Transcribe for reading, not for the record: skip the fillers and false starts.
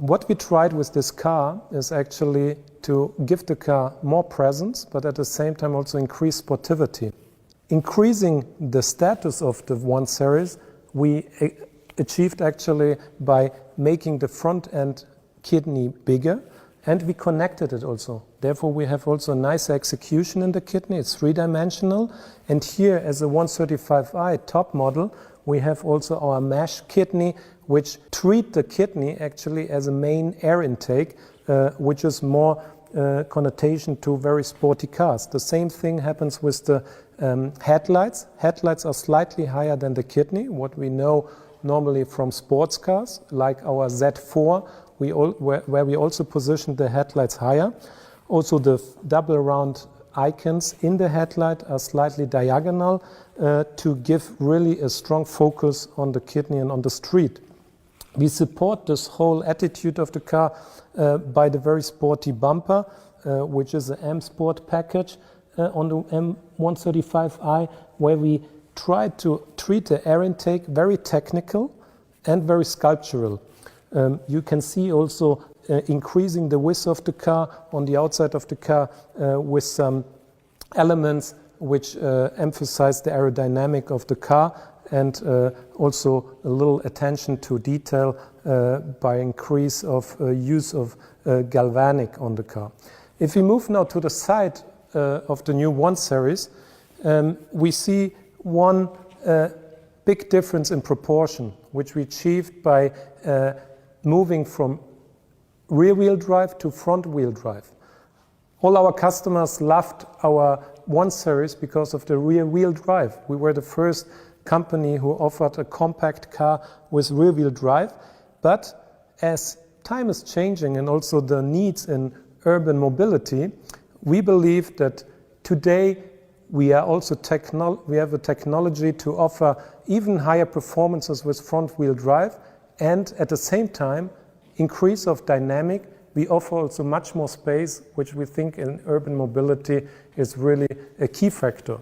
What we tried with this car is actually to give the car more presence, but at the same time also increase sportivity. Increasing the status of the 1 Series, we achieved actually by making the front end kidney bigger, and we connected it also. Therefore, we have also a nice execution in the kidney. It's 3-dimensional. And here, as a 135i top model, we have also our mesh kidney, which treat the kidney actually as a main air intake, which is more connotation to very sporty cars. The same thing happens with the headlights. Headlights are slightly higher than the kidney, what we know normally from sports cars, like our Z4, where we also positioned the headlights higher. Also, the double round icons in the headlight are slightly diagonal to give really a strong focus on the kidney and on the street. We support this whole attitude of the car by the very sporty bumper, which is the M Sport package on the M135i, where we try to treat the air intake very technical and very sculptural. You can see also increasing the width of the car on the outside of the car with some elements which emphasize the aerodynamic of the car, and also a little attention to detail by increase of use of galvanic on the car. If we move now to the side of the new 1 Series, we see one big difference in proportion, which we achieved by moving from rear-wheel drive to front-wheel drive. All our customers loved our 1 Series because of the rear-wheel drive. We were the first company who offered a compact car with rear-wheel drive. But as time is changing and also the needs in urban mobility, we believe that today we have a technology to offer even higher performances with front-wheel drive, and at the same time increase of dynamic. We offer also much more space, which we think in urban mobility is really a key factor.